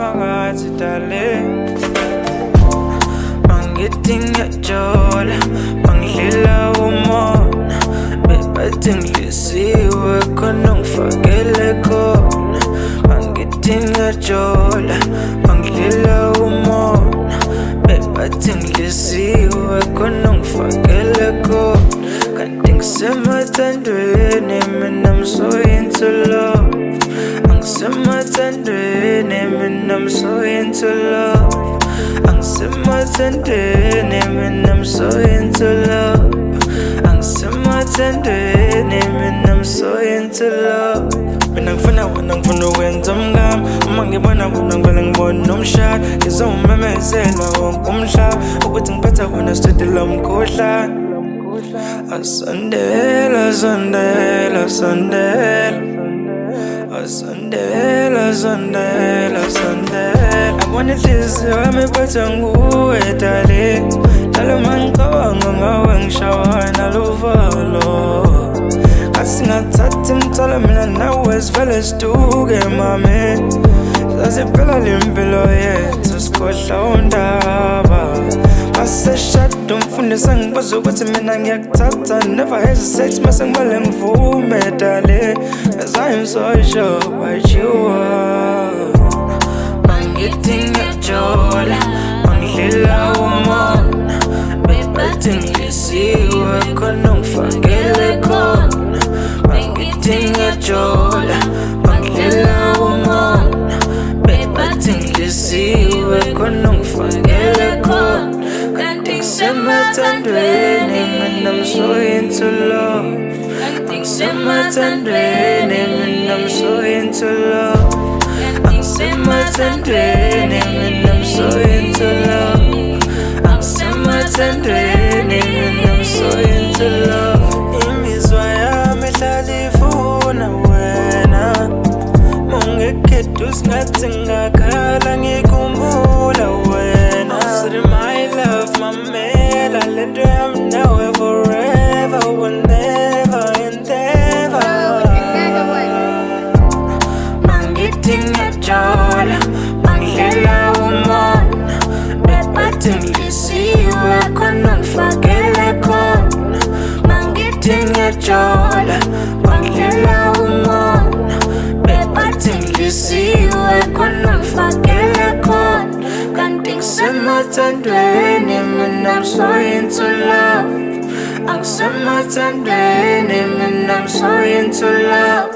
phakathi darling. Mangithi ngiyajola, mangidlila umona, bebathi ngilisiwe khona ungifakele khona. Mangithi ngiyajola, mangidlila umona, bebathi ngilisiwe khona ungifakele khona. Kanti ngisemathandweni mina I'm so into love. Angisemathandweni mina I'm so into love. Angisemathandweni mina I'm so into love. Angisemathandweni mina I'm so into love. Mina ngifuna ukwenza umngami, uma ngibona wena ngivele ngibona umshado. Ngizomemezela wonke umhlaba ukuthi ngiphatha wena sidedela umkhuhlane. Asondela, sondela, sondela. Asondela, sondela, sondela. Yabona inhliziyo yami iphathwa nguwe darling. Njalo mangicabanga ngawe ngishawa naluvalo. Ngasingathatha imithwalo mina nawe sivele siduke mami. Sasiphela lempilo yethu sikhohlwa undaba. Maseshado mfundisa ngibuza ukuthi mina ngiyakuthatha. Never hesitate mase ngibale ngivume darling. As I am so sure what you are. Mangithi ngiyajola, mangidlila umona, bebathi ngilisiwe khona ungifakele khona. Mangithi ngiyajola, mangidlila umona, bebathi ngilisiwe khona ungifakele khona. Kanti ngisemathandweni mina I'm so into love. Angisemathandweni mina I'm so into love. Angisemathandweni mina I'm so into love. Angisemathandweni mina I'm so into love. Imizwa yami ihlala ifuna wena. Mungekhetha usingathi ngakhala ngikhumbula wena. Usithi my love mamela lento yami nawe forever and never and ever. Mangithi ngiyajola, mangidlila umona, bebathi ngilisiwe khona ungifakele khona. Mangithi ngiyajola, mangidlila umona, bebathi ngilisiwe khona ungifakele khona. Kanti ngisemathandweni mina I'm so into love. Angisemathandweni mina I'm so into love.